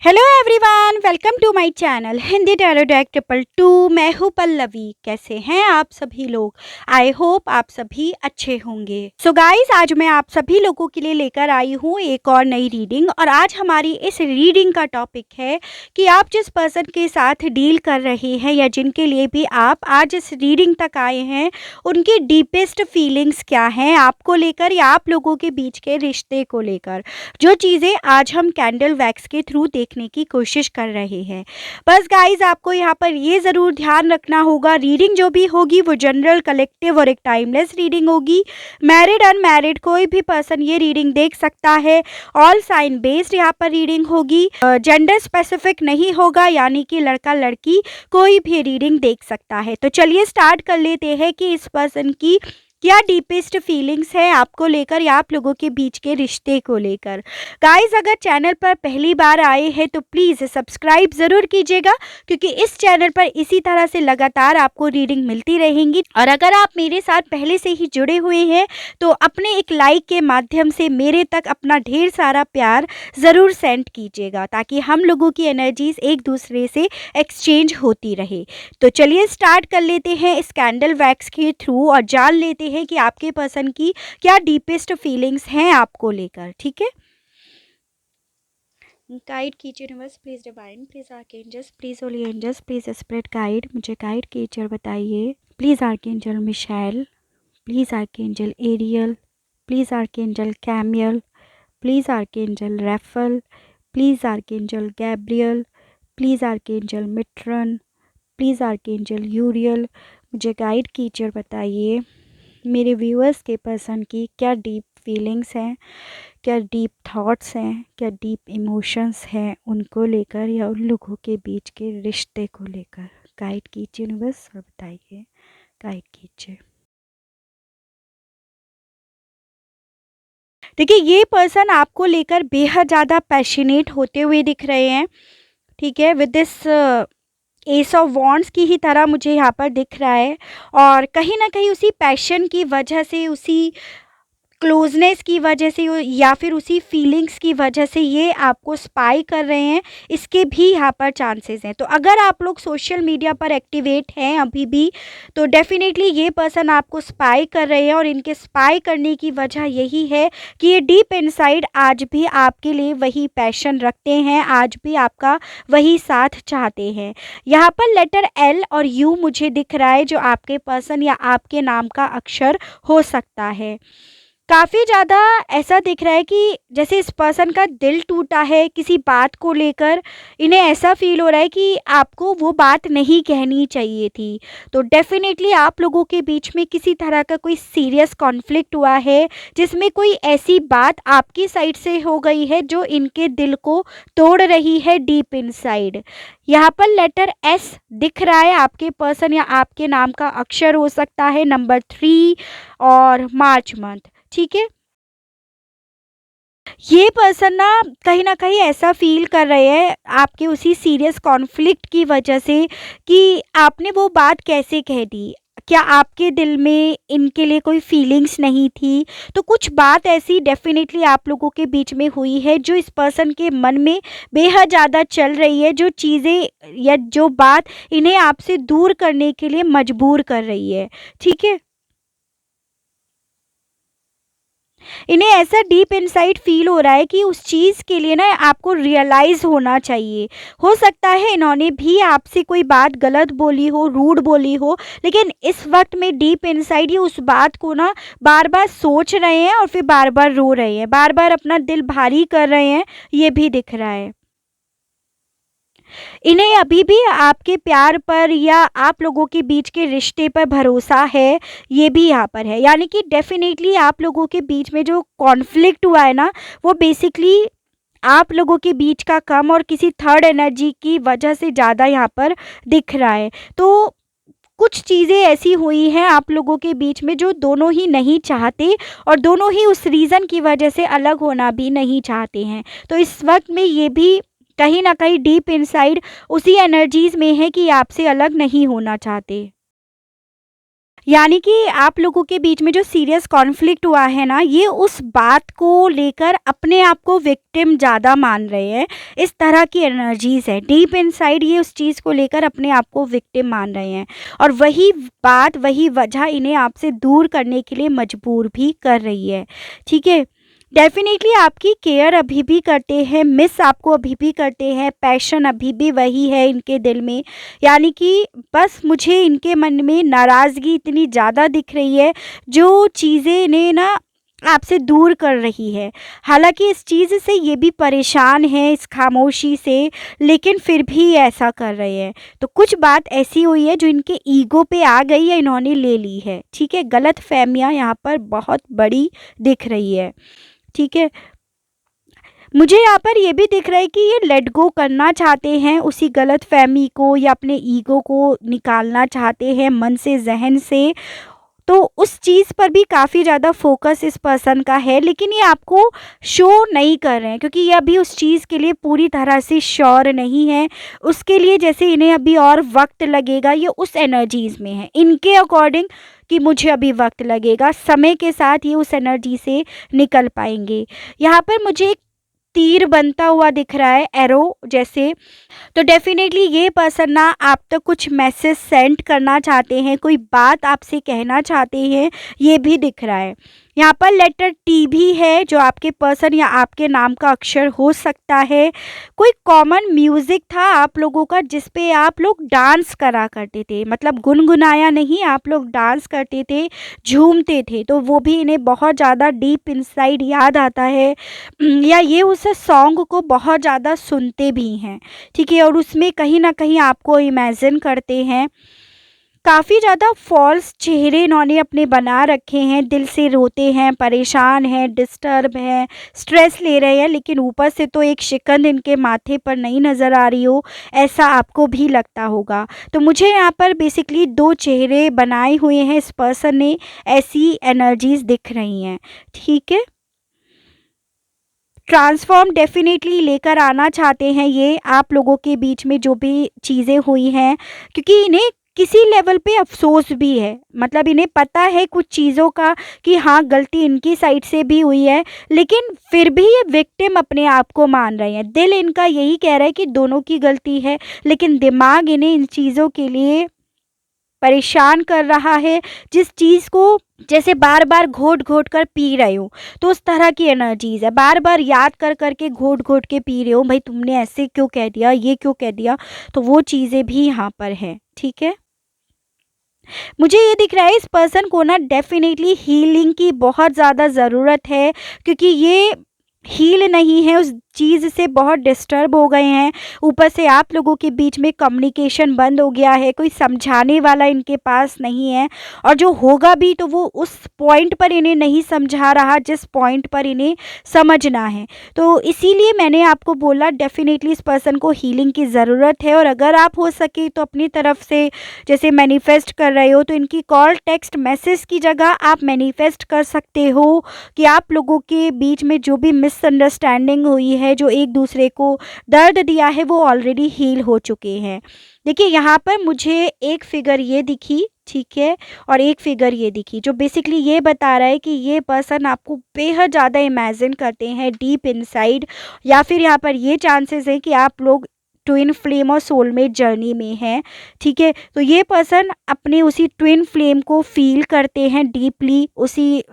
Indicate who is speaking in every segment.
Speaker 1: Hello everyone, welcome to my channel Hindi tarot deck 222। मैं हूँ पल्लवी। कैसे हैं आप सभी लोग? आई होप आप सभी अच्छे होंगे। सो गाइस, आज मैं आप सभी लोगों के लिए लेकर आई हूँ एक और नई रीडिंग। और आज हमारी इस रीडिंग का टॉपिक है कि आप जिस पर्सन के साथ डील कर रहे हैं या जिनके लिए भी आप आज इस रीडिंग तक आए हैं, उनकी डीपेस्ट फीलिंग्स क्या हैं आपको लेकर या आप लोगों के बीच के रिश्ते को लेकर। जो चीज़ें आज हम कैंडल वैक्स के थ्रू देखने की कोशिश कर रहे हैं। बस गाइस, आपको यहाँ पर ये ज़रूर ध्यान रखना होगा, रीडिंग जो भी होगी वो जनरल, कलेक्टिव और एक टाइमलेस रीडिंग होगी। मैरिड अनमैरिड कोई भी पर्सन ये रीडिंग देख सकता है। ऑल साइन बेस्ड यहाँ पर रीडिंग होगी। जेंडर स्पेसिफिक नहीं होगा, यानी कि लड़का लड़की कोई भी रीडिंग देख सकता है। तो चलिए स्टार्ट कर लेते हैं कि इस पर्सन की क्या डीपेस्ट फीलिंग्स है आपको लेकर या आप लोगों के बीच के रिश्ते को लेकर। गाइस, अगर चैनल पर पहली बार आए हैं तो प्लीज़ सब्सक्राइब ज़रूर कीजिएगा, क्योंकि इस चैनल पर इसी तरह से लगातार आपको रीडिंग मिलती रहेंगी। और अगर आप मेरे साथ पहले से ही जुड़े हुए हैं तो अपने एक लाइक के माध्यम से मेरे तक अपना ढेर सारा प्यार ज़रूर सेंड कीजिएगा, ताकि हम लोगों की एनर्जीज एक दूसरे से एक्सचेंज होती रहे। तो चलिए स्टार्ट कर लेते हैं इस कैंडल वैक्स के थ्रू और जान लेते हैं कि आपके पर्सन की क्या डीपेस्ट फीलिंग्स हैं आपको लेकर। ठीक है, गाइड कीजिए universe, please divine, please archangels, please holy angels, please spirit guide, मुझे गाइड कीजिए और बताइए। Please archangel Michael, please archangel Ariel, please archangel Chamuel, please archangel Raphael, please archangel Gabriel, please archangel Metatron, please archangel Uriel, मुझे guide कीजिए और बताइए मेरे viewers के पर्सन की क्या डीप फीलिंग्स हैं, क्या डीप थॉट्स हैं, क्या डीप इमोशंस हैं उनको लेकर या उन लोगों के बीच के रिश्ते को लेकर। गाइड कीजिए यूनिवर्स और बताइए, गाइड कीजिए। देखिए, ये पर्सन आपको लेकर बेहद ज़्यादा पैशनेट होते हुए दिख रहे हैं। ठीक है, with this S of wands की ही तरह मुझे यहाँ पर दिख रहा है। और कहीं ना कहीं उसी पैशन की वजह से, उसी क्लोजनेस की वजह से या फिर उसी फीलिंग्स की वजह से ये आपको स्पाई कर रहे हैं, इसके भी यहाँ पर चांसेस हैं। तो अगर आप लोग सोशल मीडिया पर एक्टिवेट हैं अभी भी, तो डेफिनेटली ये पर्सन आपको स्पाई कर रहे हैं। और इनके स्पाई करने की वजह यही है कि ये डीप इनसाइड आज भी आपके लिए वही पैशन रखते हैं, आज भी आपका वही साथ चाहते हैं। यहाँ पर लेटर एल और यू मुझे दिख रहा है, जो आपके पर्सन या आपके नाम का अक्षर हो सकता है। काफ़ी ज़्यादा ऐसा दिख रहा है कि जैसे इस पर्सन का दिल टूटा है किसी बात को लेकर। इन्हें ऐसा फील हो रहा है कि आपको वो बात नहीं कहनी चाहिए थी। तो डेफ़िनेटली आप लोगों के बीच में किसी तरह का कोई सीरियस कॉन्फ्लिक्ट हुआ है, जिसमें कोई ऐसी बात आपकी साइड से हो गई है जो इनके दिल को तोड़ रही है डीप इनसाइड। यहाँ पर लेटर एस दिख रहा है, आपके पर्सन या आपके नाम का अक्षर हो सकता है, नंबर 3 और मार्च मंथ। ठीक है, ये पर्सन ना कहीं ऐसा फील कर रहे हैं आपके उसी सीरियस कॉन्फ्लिक्ट की वजह से कि आपने वो बात कैसे कह दी। क्या आपके दिल में इनके लिए कोई फीलिंग्स नहीं थी? तो कुछ बात ऐसी डेफिनेटली आप लोगों के बीच में हुई है जो इस पर्सन के मन में बेहद ज़्यादा चल रही है, जो चीज़ें या जो बात इन्हें आपसे दूर करने के लिए मजबूर कर रही है। ठीक है, इन्हें ऐसा डीप इनसाइड फील हो रहा है कि उस चीज़ के लिए ना आपको रियलाइज़ होना चाहिए। हो सकता है इन्होंने भी आपसे कोई बात गलत बोली हो, रूड बोली हो, लेकिन इस वक्त में डीप इनसाइड ये उस बात को ना बार बार सोच रहे हैं और फिर बार बार रो रहे हैं, बार बार अपना दिल भारी कर रहे हैं, ये भी दिख रहा है। इन्हें अभी भी आपके प्यार पर या आप लोगों के बीच के रिश्ते पर भरोसा है, ये भी यहाँ पर है। यानी कि डेफिनेटली आप लोगों के बीच में जो कॉन्फ्लिक्ट हुआ है ना, वो बेसिकली आप लोगों के बीच का कम और किसी थर्ड एनर्जी की वजह से ज़्यादा यहाँ पर दिख रहा है। तो कुछ चीज़ें ऐसी हुई हैं आप लोगों के बीच में जो दोनों ही नहीं चाहते, और दोनों ही उस रीज़न की वजह से अलग होना भी नहीं चाहते हैं। तो इस वक्त में ये भी कहीं ना कहीं डीप इनसाइड उसी एनर्जीज में है कि आपसे अलग नहीं होना चाहते। यानी कि आप लोगों के बीच में जो सीरियस कॉन्फ्लिक्ट हुआ है ना, ये उस बात को लेकर अपने आप को विक्टिम ज़्यादा मान रहे हैं। इस तरह की एनर्जीज़ है डीप इनसाइड, ये उस चीज़ को लेकर अपने आप को विक्टिम मान रहे हैं और वही बात, वही वजह इन्हें आपसे दूर करने के लिए मजबूर भी कर रही है। ठीक है, डेफ़िनेटली आपकी केयर अभी भी करते हैं, मिस आपको अभी भी करते हैं, पैशन अभी भी वही है इनके दिल में। यानी कि बस मुझे इनके मन में नाराज़गी इतनी ज़्यादा दिख रही है, जो चीज़ें इन्हें ना आपसे दूर कर रही है। हालाँकि इस चीज़ से ये भी परेशान हैं, इस खामोशी से, लेकिन फिर भी ऐसा कर रहे हैं। तो कुछ बात ऐसी हुई है जो इनके ईगो पे आ गई है, इन्होंने ले ली है। ठीक है, गलतफ़हमियाँ यहाँ पर बहुत बड़ी दिख रही है। ठीक है, मुझे यहाँ पर ये भी दिख रहा है कि ये लेट गो करना चाहते हैं उसी गलतफ़हमी को या अपने ईगो को निकालना चाहते हैं मन से, ज़हन से। तो उस चीज़ पर भी काफ़ी ज़्यादा फ़ोकस इस पर्सन का है, लेकिन ये आपको शो नहीं कर रहे हैं क्योंकि ये अभी उस चीज़ के लिए पूरी तरह से श्योर नहीं है। उसके लिए जैसे इन्हें अभी और वक़्त लगेगा, ये उस एनर्जीज़ में है इनके अकॉर्डिंग कि मुझे अभी वक़्त लगेगा। समय के साथ ये उस एनर्जी से निकल पाएँगे। यहाँ पर मुझे एक तीर बनता हुआ दिख रहा है, एरो जैसे। तो डेफ़िनेटली ये पर्सन ना आप तक कुछ मैसेज सेंड करना चाहते हैं, कोई बात आपसे कहना चाहते हैं, ये भी दिख रहा है। यहाँ पर लेटर टी भी है जो आपके पर्सन या आपके नाम का अक्षर हो सकता है। कोई कॉमन म्यूज़िक था आप लोगों का जिस पे आप लोग डांस करा करते थे, मतलब गुनगुनाया नहीं, आप लोग डांस करते थे, झूमते थे, तो वो भी इन्हें बहुत ज़्यादा डीप इनसाइड याद आता है। या ये उस सॉन्ग को बहुत ज़्यादा सुनते भी हैं। ठीक है, और उसमें कहीं न कहीं आपको इमेजिन करते हैं। काफ़ी ज़्यादा फ़ॉल्स चेहरे इन्होंने अपने बना रखे हैं, दिल से रोते हैं, परेशान हैं, डिस्टर्ब हैं, स्ट्रेस ले रहे हैं, लेकिन ऊपर से तो एक शिकन इनके माथे पर नहीं नज़र आ रही हो, ऐसा आपको भी लगता होगा। तो मुझे यहाँ पर बेसिकली 2 चेहरे बनाए हुए हैं इस पर्सन ने, ऐसी एनर्जीज़ दिख रही हैं। ठीक है? ट्रांसफ़ॉर्म डेफ़िनेटली लेकर आना चाहते हैं ये आप लोगों के बीच में जो भी चीज़ें हुई हैं, क्योंकि इन्हें किसी लेवल पे अफ़सोस भी है। मतलब इन्हें पता है कुछ चीज़ों का कि हाँ, गलती इनकी साइड से भी हुई है, लेकिन फिर भी ये विक्टिम अपने आप को मान रहे हैं। दिल इनका यही कह रहा है कि दोनों की गलती है, लेकिन दिमाग इन्हें इन चीज़ों के लिए परेशान कर रहा है, जिस चीज़ को जैसे बार-बार घोट-घोट कर पी रहे हो, तो उस तरह की एनर्जीज़ है। बार-बार याद कर के घोट-घोट के पी रहे हो, भई तुमने ऐसे क्यों कह दिया, ये क्यों कह दिया, तो वो चीज़ें भी यहाँ पर हैं। ठीक है? मुझे ये दिख रहा है इस पर्सन को ना डेफ़िनेटली हीलिंग की बहुत ज़्यादा ज़रूरत है, क्योंकि ये हील नहीं है, उस चीज़ से बहुत डिस्टर्ब हो गए हैं। ऊपर से आप लोगों के बीच में कम्युनिकेशन बंद हो गया है, कोई समझाने वाला इनके पास नहीं है, और जो होगा भी तो वो उस पॉइंट पर इन्हें नहीं समझा रहा जिस पॉइंट पर इन्हें समझना है। तो इसीलिए मैंने आपको बोला डेफ़िनेटली इस पर्सन को हीलिंग की ज़रूरत है, और अगर आप हो सके तो अपनी तरफ से जैसे मैनिफेस्ट कर रहे हो, तो इनकी कॉल, टेक्स्ट, मैसेज की जगह आप मैनिफेस्ट कर सकते हो कि आप लोगों के बीच में जो भी मिसअंडरस्टैंडिंग हुई है, जो एक दूसरे को दर्द दिया है, वो ऑलरेडी हील हो चुके हैं। देखिए यहाँ पर मुझे एक फिगर ये दिखी, ठीक है, और एक फिगर ये दिखी जो बेसिकली ये बता रहा है कि ये पर्सन आपको बेहद ज़्यादा इमेजिन करते हैं डीप इनसाइड, या फिर यहाँ पर ये चांसेस है कि आप लोग ट्विन फ्लेम और सोलमेट जर्नी में हैं। ठीक है, तो ये पर्सन अपने उसी ट्विन फ्लेम को फील करते हैं डीपली, उसी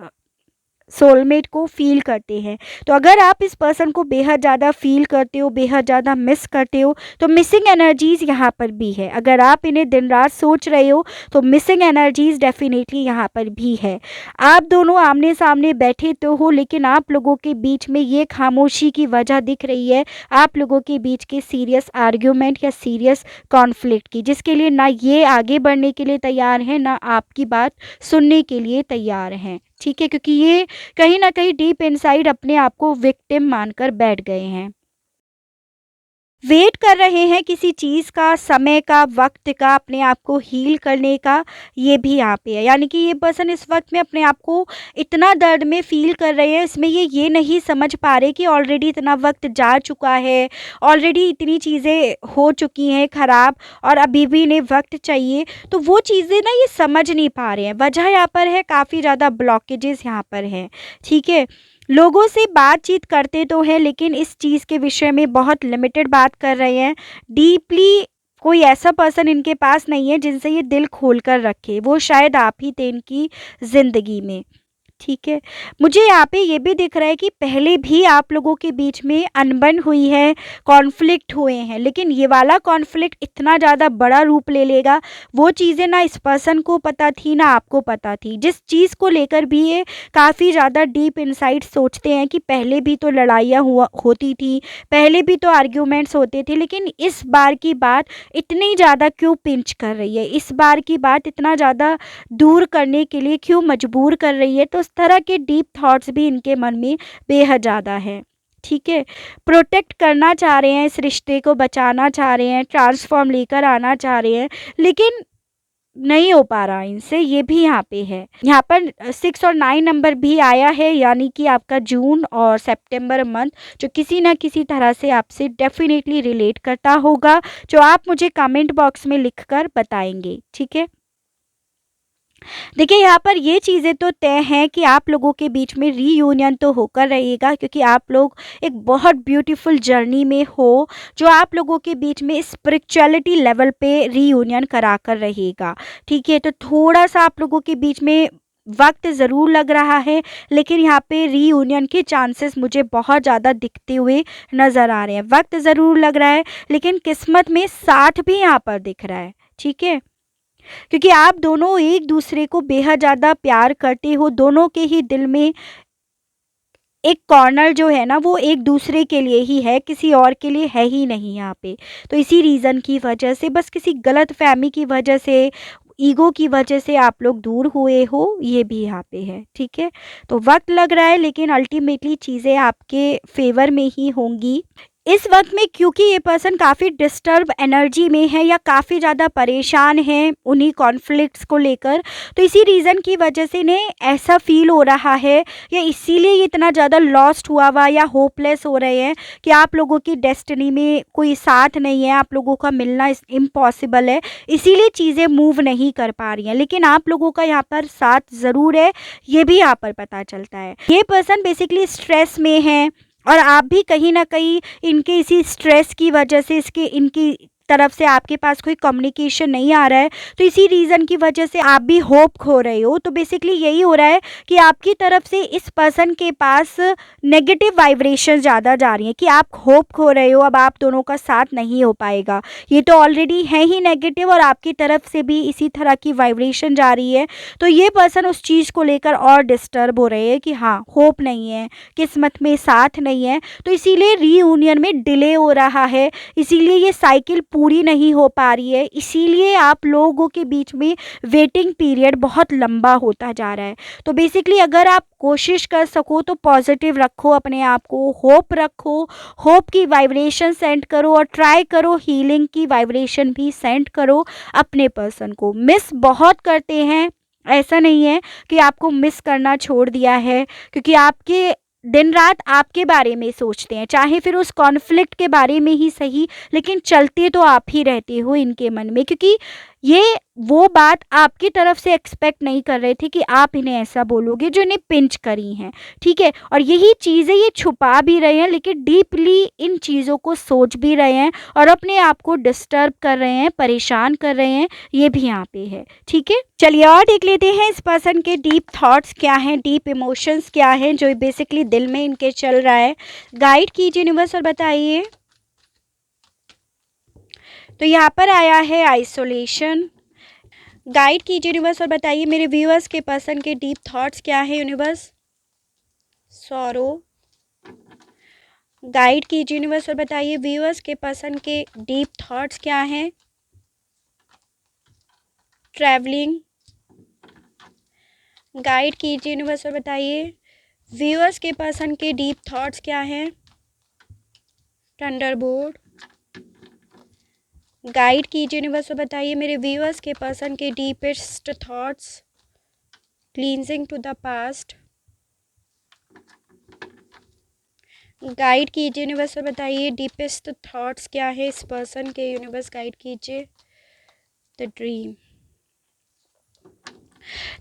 Speaker 1: सोलमेट को फ़ील करते हैं। तो अगर आप इस पर्सन को बेहद ज़्यादा फ़ील करते हो, बेहद ज़्यादा मिस करते हो, तो मिसिंग एनर्जीज़ यहाँ पर भी है। अगर आप इन्हें दिन रात सोच रहे हो, तो मिसिंग एनर्जीज़ डेफ़िनेटली यहाँ पर भी है। आप दोनों आमने-सामने बैठे तो हो, लेकिन आप लोगों के बीच में ये खामोशी की वजह दिख रही है, आप लोगों के बीच के सीरियस आर्ग्यूमेंट या सीरियस कॉन्फ्लिक्ट की, जिसके लिए ना ये आगे बढ़ने के लिए तैयार हैं, ना आपकी बात सुनने के लिए तैयार हैं। ठीक है, क्योंकि ये कहीं न कहीं डीप इनसाइड अपने आप को विक्टिम मानकर बैठ गए हैं। वेट कर रहे हैं किसी चीज़ का, समय का, वक्त का, अपने आप को हील करने का, ये भी यहाँ पे है। यानी कि ये पर्सन इस वक्त में अपने आप को इतना दर्द में फील कर रहे हैं, इसमें ये नहीं समझ पा रहे कि ऑलरेडी इतना वक्त जा चुका है, ऑलरेडी इतनी चीज़ें हो चुकी हैं ख़राब, और अभी भी इन्हें वक्त चाहिए। तो वो चीज़ें ना ये समझ नहीं पा रहे हैं। वजह यहाँ पर है काफ़ी ज़्यादा ब्लॉकेजेस यहाँ पर हैं, ठीक है। लोगों से बातचीत करते तो हैं, लेकिन इस चीज़ के विषय में बहुत लिमिटेड बात कर रहे हैं। डीपली कोई ऐसा पर्सन इनके पास नहीं है जिनसे ये दिल खोल कर रखे, वो शायद आप ही थे इनकी ज़िंदगी में, ठीक है। मुझे यहाँ पे ये भी दिख रहा है कि पहले भी आप लोगों के बीच में अनबन हुई है, कॉन्फ्लिक्ट हुए हैं, लेकिन ये वाला कॉन्फ्लिक्ट इतना ज़्यादा बड़ा रूप ले लेगा, वो चीज़ें ना इस पर्सन को पता थी ना आपको पता थी। जिस चीज़ को लेकर भी ये काफ़ी ज़्यादा डीप इनसाइट सोचते हैं कि पहले भी तो लड़ाइयाँ हुआ होती थी, पहले भी तो आर्ग्यूमेंट्स होते थे, लेकिन इस बार की बात इतनी ज़्यादा क्यों पिंच कर रही है, इस बार की बात इतना ज़्यादा दूर करने के लिए क्यों मजबूर कर रही है। तो इस तरह के डीप थॉट्स भी इनके मन में बेहद ज़्यादा है, ठीक है। प्रोटेक्ट करना चाह रहे हैं, इस रिश्ते को बचाना चाह रहे हैं, ट्रांसफॉर्म लेकर आना चाह रहे हैं, लेकिन नहीं हो पा रहा इनसे, ये भी यहाँ पे है। यहाँ पर 6 और 9 नंबर भी आया है, यानी कि आपका जून और सितंबर मंथ जो किसी ना किसी तरह से आपसे डेफिनेटली रिलेट करता होगा, जो आप मुझे कमेंट बॉक्स में लिख कर बताएंगे, ठीक है। देखिए यहाँ पर ये चीज़ें तो तय हैं कि आप लोगों के बीच में रीयूनियन तो होकर रहेगा, क्योंकि आप लोग एक बहुत ब्यूटीफुल जर्नी में हो, जो आप लोगों के बीच में स्पिरिचुअलिटी लेवल पे रीयूनियन करा कर रहेगा, ठीक है। तो थोड़ा सा आप लोगों के बीच में वक्त ज़रूर लग रहा है, लेकिन यहाँ पे रीयूनियन के चांसेस मुझे बहुत ज़्यादा दिखते हुए नज़र आ रहे हैं। वक्त ज़रूर लग रहा है, लेकिन किस्मत में साथ भी यहाँ पर दिख रहा है, ठीक है। क्योंकि आप दोनों एक दूसरे को बेहद ज़्यादा प्यार करते हो, दोनों के ही दिल में एक कॉर्नर जो है ना वो एक दूसरे के लिए ही है, किसी और के लिए है ही नहीं यहाँ पे। तो इसी रीज़न की वजह से, बस किसी गलत फहमी की वजह से, ईगो की वजह से आप लोग दूर हुए हो, ये भी यहाँ पे है, ठीक है। तो वक्त लग रहा है, लेकिन अल्टीमेटली चीज़ें आपके फेवर में ही होंगी इस वक्त में, क्योंकि ये पर्सन काफ़ी डिस्टर्ब एनर्जी में है या काफ़ी ज़्यादा परेशान है उन्हीं कॉन्फ्लिक्ट्स को लेकर। तो इसी रीज़न की वजह से इन्हें ऐसा फील हो रहा है, या इसीलिए ये इतना ज़्यादा लॉस्ट हुआ या होपलेस हो रहे हैं कि आप लोगों की डेस्टिनी में कोई साथ नहीं है, आप लोगों का मिलना इम्पॉसिबल है, इसीलिए चीज़ें मूव नहीं कर पा रही हैं। लेकिन आप लोगों का यहाँ पर साथ ज़रूर है, ये भी यहाँ पर पता चलता है। ये पर्सन बेसिकली स्ट्रेस में है, और आप भी कहीं न कहीं इनके इसी स्ट्रेस की वजह से, इसके इनकी तरफ से आपके पास कोई कम्युनिकेशन नहीं आ रहा है, तो इसी रीज़न की वजह से आप भी होप खो रहे हो। तो बेसिकली यही हो रहा है कि आपकी तरफ से इस पर्सन के पास नेगेटिव वाइब्रेशन ज़्यादा जा रही हैं, कि आप होप खो रहे हो, अब आप दोनों का साथ नहीं हो पाएगा। ये तो ऑलरेडी है ही नेगेटिव, और आपकी तरफ से भी इसी तरह की वाइब्रेशन जा रही है। तो ये पर्सन उस चीज़ को लेकर और डिस्टर्ब हो रहे हैं कि हाँ, होप नहीं है, किस्मत में साथ नहीं है, तो इसीलिए रीयूनियन में डिले हो रहा है, इसीलिए ये साइकिल पूरी नहीं हो पा रही है, इसीलिए आप लोगों के बीच में वेटिंग पीरियड बहुत लंबा होता जा रहा है। तो बेसिकली अगर आप कोशिश कर सको तो पॉजिटिव रखो अपने आप को, होप रखो, होप की वाइब्रेशन सेंड करो, और ट्राई करो हीलिंग की वाइब्रेशन भी सेंड करो अपने पर्सन को। मिस बहुत करते हैं, ऐसा नहीं है कि आपको मिस करना छोड़ दिया है, क्योंकि आपके दिन रात आपके बारे में सोचते हैं, चाहे फिर उस कॉन्फ्लिक्ट के बारे में ही सही, लेकिन चलते तो आप ही रहते हो इनके मन में, क्योंकि ये वो बात आपकी तरफ से एक्सपेक्ट नहीं कर रहे थे कि आप इन्हें ऐसा बोलोगे जो इन्हें पिंच करी हैं, ठीक है। और यही चीज़ें ये छुपा भी रहे हैं, लेकिन डीपली इन चीज़ों को सोच भी रहे हैं, और अपने आप को डिस्टर्ब कर रहे हैं, परेशान कर रहे हैं, ये भी यहाँ पे है, ठीक है। चलिए और देख लेते हैं इस पर्सन के डीप थॉट्स क्या हैं, डीप इमोशंस क्या हैं जो बेसिकली दिल में इनके चल रहा है। गाइड कीजिए यूनिवर्स और बताइए। तो यहाँ पर आया है आइसोलेशन। गाइड कीजिए यूनिवर्स और बताइए मेरे व्यूअर्स के पर्सन के डीप थॉट्स क्या है यूनिवर्स। सॉरो। गाइड कीजिए यूनिवर्स और बताइए व्यूअर्स के पर्सन के डीप थॉट्स क्या हैं। ट्रैवलिंग। गाइड कीजिए यूनिवर्स और बताइए व्यूअर्स के पर्सन के डीप थॉट्स क्या हैं। थंडरबोल्ट। गाइड कीजिए यूनिवर्स और बताइए मेरे व्यूअर्स के पर्सन के deepest thoughts, cleansing to the past. Guide कीजिए यूनिवर्स और बताइए डीपेस्ट थॉट्स क्या है इस पर्सन के। यूनिवर्स गाइड कीजिए द ड्रीम।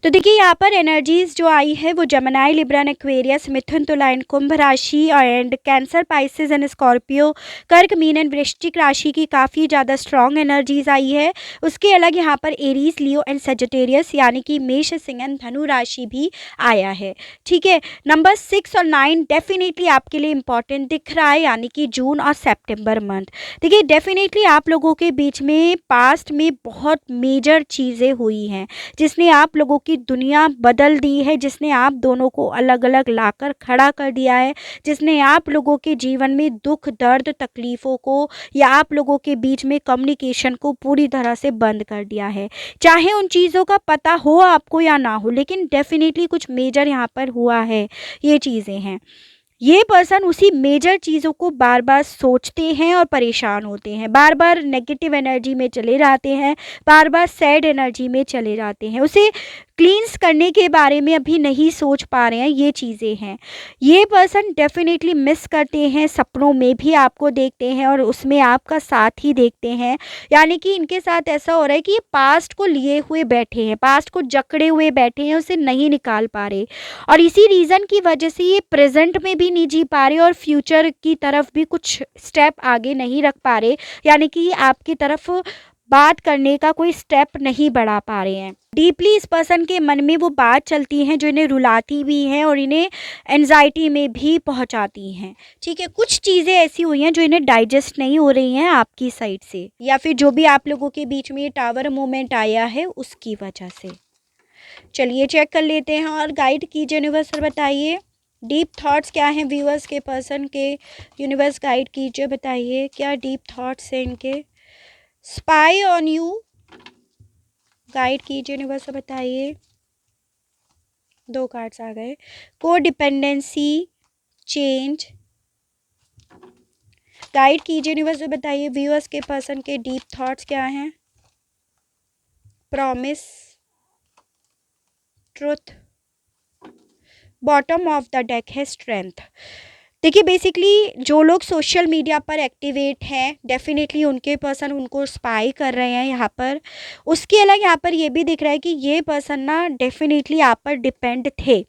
Speaker 1: तो देखिए यहाँ पर एनर्जीज जो आई है वो जमनाई, लिब्रा, एक्वेरियस, मिथुन, तुला एंड कुंभ राशि and cancer, Pisces and Scorpio, कर्क, मीन एंड वृश्चिक राशि की काफ़ी ज़्यादा स्ट्रॉन्ग एनर्जीज आई है। उसके अलग यहाँ पर एरीज, लियो एंड सजिटेरियस यानी कि मेष, सिंह एंड धनु राशि भी आया है। ठीक है, नंबर 6 और 9 डेफिनेटली आपके लिए इंपॉर्टेंट दिख रहा है, यानी कि जून और सितंबर मंथ। देखिए डेफिनेटली आप लोगों के बीच में पास्ट में बहुत मेजर चीज़ें हुई हैं जिसने आप लोगों की दुनिया बदल दी है, जिसने आप दोनों को अलग अलग लाकर खड़ा कर दिया है, जिसने आप लोगों के जीवन में दुख, दर्द, तकलीफ़ों को या आप लोगों के बीच में कम्युनिकेशन को पूरी तरह से बंद कर दिया है। चाहे उन चीज़ों का पता हो आपको या ना हो, लेकिन डेफिनेटली कुछ मेजर यहाँ पर हुआ है, ये चीज़ें हैं। ये पर्सन उसी मेजर चीज़ों को बार बार सोचते हैं और परेशान होते हैं, बार बार नेगेटिव एनर्जी में चले जाते हैं, बार बार सैड एनर्जी में चले जाते हैं, उसे क्लींस करने के बारे में अभी नहीं सोच पा रहे हैं। ये चीज़ें हैं, ये पर्सन डेफिनेटली मिस करते हैं, सपनों में भी आपको देखते हैं और उसमें आपका साथ ही देखते हैं। यानी कि इनके साथ ऐसा हो रहा है कि ये पास्ट को लिए हुए बैठे हैं, पास्ट को जकड़े हुए बैठे हैं, उसे नहीं निकाल पा रहे और इसी रीज़न की वजह से ये प्रेजेंट में भी नहीं जी पा रहे और फ्यूचर की तरफ भी कुछ स्टेप आगे नहीं रख पा रहे, यानी कि आपकी तरफ बात करने का कोई स्टेप नहीं बढ़ा पा रहे हैं। डीपली इस पर्सन के मन में वो बात चलती हैं जो इन्हें रुलाती भी हैं और इन्हें एंजाइटी में भी पहुंचाती हैं। ठीक है, कुछ चीज़ें ऐसी हुई हैं जो इन्हें डाइजेस्ट नहीं हो रही हैं आपकी साइड से, या फिर जो भी आप लोगों के बीच में ये टावर मोमेंट आया है उसकी वजह से। चलिए चेक कर लेते हैं और गाइड कीजिए यूनिवर्स और बताइए डीप थॉट्स क्या हैं व्यूअर्स के पर्सन के। यूनिवर्स गाइड कीजिए, बताइए क्या डीप थॉट्स हैं इनके। स्पाई ऑन यू, गाइड कीजिए यूनिवर्स और बताइए। 2 कार्ड्स आ गए। को डिपेंडेंसी, चेंज, गाइड कीजिए यूनिवर्स और बताइए व्यूअर्स के पर्सन के डीप थॉट्स क्या हैं। Promise, truth, bottom of the deck है स्ट्रेंथ। देखिए बेसिकली जो लोग सोशल मीडिया पर एक्टिवेट हैं डेफिनेटली उनके पर्सन उनको स्पाई कर रहे हैं यहाँ पर। उसके अलग यहाँ पर ये भी दिख रहा है कि ये पर्सन ना डेफिनेटली आप पर डिपेंड थे।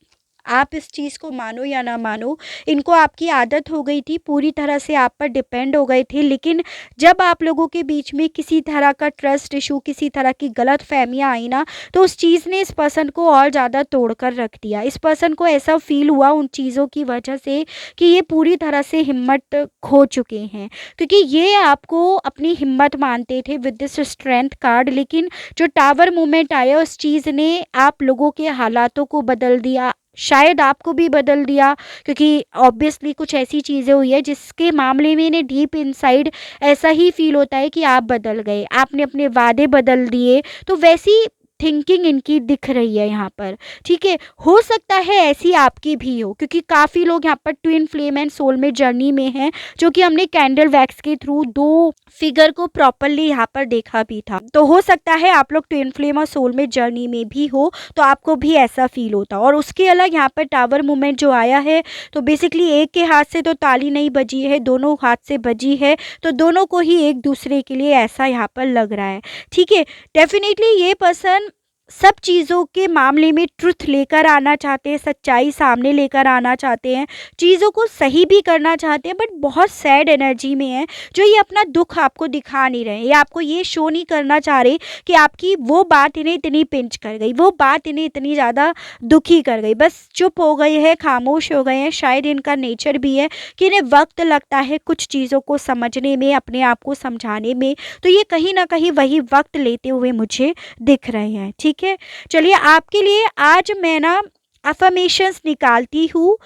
Speaker 1: आप इस चीज़ को मानो या ना मानो, इनको आपकी आदत हो गई थी, पूरी तरह से आप पर डिपेंड हो गए थे। लेकिन जब आप लोगों के बीच में किसी तरह का ट्रस्ट इशू, किसी तरह की गलत फहमियाँ आई ना, तो उस चीज़ ने इस पर्सन को और ज़्यादा तोड़ कर रख दिया। इस पर्सन को ऐसा फील हुआ उन चीज़ों की वजह से कि ये पूरी तरह से हिम्मत खो चुके हैं, क्योंकि ये आपको अपनी हिम्मत मानते थे विद दिस स्ट्रेंथ कार्ड। लेकिन जो टावर मूवमेंट आया उस चीज़ ने आप लोगों के हालातों को बदल दिया, शायद आपको भी बदल दिया, क्योंकि ऑब्वियसली कुछ ऐसी चीज़ें हुई है जिसके मामले में इन्हें डीप इनसाइड ऐसा ही फील होता है कि आप बदल गए, आपने अपने वादे बदल दिए। तो वैसी थिंकिंग इनकी दिख रही है यहाँ पर। ठीक है, हो सकता है ऐसी आपकी भी हो, क्योंकि काफ़ी लोग यहाँ पर twin flame and soulmate journey में हैं, जो कि हमने कैंडल वैक्स के थ्रू 2 फिगर को प्रॉपरली यहाँ पर देखा भी था। तो हो सकता है आप लोग ट्विन फ्लेम और सोलमेट जर्नी में भी हो, तो आपको भी ऐसा फील होता। और उसके अलग यहाँ पर टावर मूवमेंट जो आया है, तो बेसिकली एक के हाथ से तो ताली नहीं बजी है, दोनों हाथ से बजी है, तो दोनों को ही एक दूसरे के लिए ऐसा यहाँ पर लग रहा है। ठीक है, डेफिनेटली ये पर्सन सब चीज़ों के मामले में ट्रुथ लेकर आना चाहते हैं, सच्चाई सामने लेकर आना चाहते हैं, चीज़ों को सही भी करना चाहते हैं, बट बहुत सैड एनर्जी में है जो ये अपना दुख आपको दिखा नहीं रहे, ये आपको ये शो नहीं करना चाह रहे कि आपकी वो बात इन्हें इतनी पिंच कर गई, वो बात इन्हें इतनी ज़्यादा दुखी कर गई, बस चुप हो गए हैं, खामोश हो गए हैं। शायद इनका नेचर भी है कि इन्हें वक्त लगता है कुछ चीज़ों को समझने में, अपने आप को समझाने में, तो ये कहीं ना कहीं वही वक्त लेते हुए मुझे दिख रहे हैं। ठीक है, चलिए आपके लिए आज मैं ना अफर्मेशंस निकालती हूँ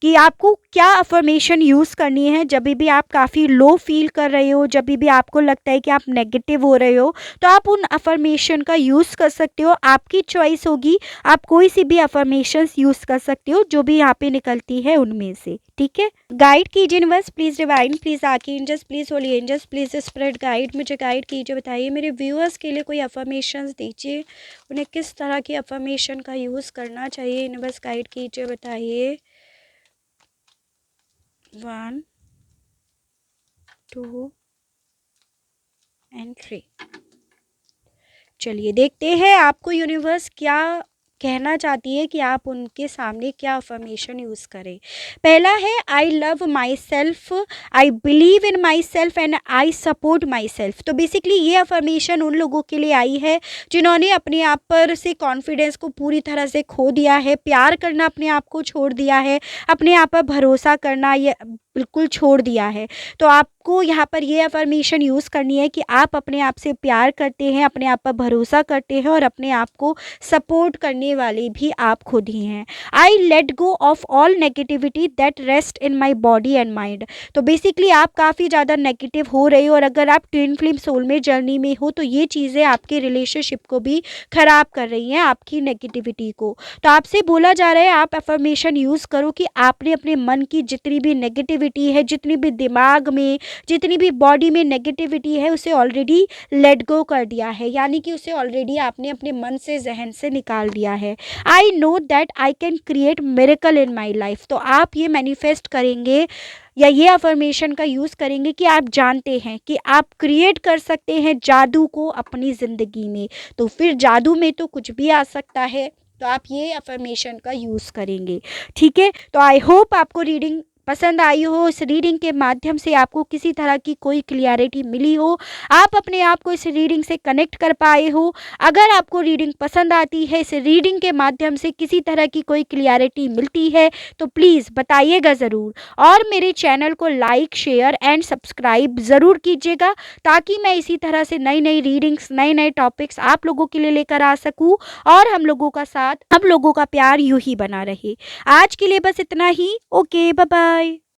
Speaker 1: कि आपको क्या अफर्मेशन यूज़ करनी है जब भी आप काफ़ी लो फील कर रहे हो, जब भी आपको लगता है कि आप नेगेटिव हो रहे हो, तो आप उन अफर्मेशन का यूज़ कर सकते हो। आपकी चॉइस होगी, आप कोई सी भी अफर्मेशंस यूज़ कर सकते हो जो भी यहाँ पे निकलती है उनमें से, ठीक है। गाइड कीजिए universe, please divine, please archangels, please holy angels, please spread guide, मुझे गाइड कीजिए। बताइए मेरे व्यूअर्स के लिए कोई अफर्मेशंस दीजिए, उन्हें किस तरह की अफर्मेशन का यूज़ करना चाहिए। यूनिवर्स गाइड कीजिए, बताइए। 1 2 एंड 3। चलिए देखते हैं आपको यूनिवर्स क्या कहना चाहती है कि आप उनके सामने क्या अफर्मेशन यूज़ करें। पहला है I love my self, I believe in my self and I support my self. तो बेसिकली ये अफर्मेशन उन लोगों के लिए आई है जिन्होंने अपने आप पर से कॉन्फिडेंस को पूरी तरह से खो दिया है, प्यार करना अपने आप को छोड़ दिया है, अपने आप पर भरोसा करना ये बिल्कुल छोड़ दिया है। तो आपको यहाँ पर ये अफर्मेशन यूज़ करनी है कि आप अपने आप से प्यार करते हैं, अपने आप पर भरोसा करते हैं और अपने आप को सपोर्ट करने वाले भी आप खुद ही हैं। I let go of all negativity that rest in my body and mind. तो बेसिकली आप काफ़ी ज़्यादा नेगेटिव हो रहे हो और अगर आप ट्विन फ्लेम सोलमेट जर्नी में हो तो ये चीज़ें आपके रिलेशनशिप को भी ख़राब कर रही हैं, आपकी नेगेटिविटी को। तो आपसे बोला जा रहा है आप अफर्मेशन यूज़ करो कि आपने अपने मन की जितनी भी नेगेटिविटी है, जितनी भी दिमाग में, जितनी भी बॉडी में नेगेटिविटी है, उसे ऑलरेडी लेट गो कर दिया है, यानी कि उसे ऑलरेडी आपने अपने मन से, जहन से निकाल दिया है। I know that I can create miracle in my life. तो आप ये मैनिफेस्ट करेंगे या ये अफर्मेशन का यूज़ करेंगे कि आप जानते हैं कि आप क्रिएट कर सकते हैं जादू को अपनी ज़िंदगी में। तो फिर जादू में तो कुछ भी आ सकता है, तो आप ये अफर्मेशन का यूज़ करेंगे, ठीक है। तो आई होप आपको रीडिंग पसंद आई हो, इस रीडिंग के माध्यम से आपको किसी तरह की कोई क्लियरिटी मिली हो, आप अपने आप को इस रीडिंग से कनेक्ट कर पाए हो। अगर आपको रीडिंग पसंद आती है, इस रीडिंग के माध्यम से किसी तरह की कोई क्लियरिटी मिलती है तो प्लीज़ बताइएगा ज़रूर और मेरे चैनल को लाइक, शेयर एंड सब्सक्राइब ज़रूर कीजिएगा ताकि मैं इसी तरह से नई नई रीडिंग्स, नए नए टॉपिक्स आप लोगों के लिए लेकर आ सकूँ और हम लोगों का साथ, हम लोगों का प्यार यूँ ही बना रहे। आज के लिए बस इतना ही। Okay, bye bye.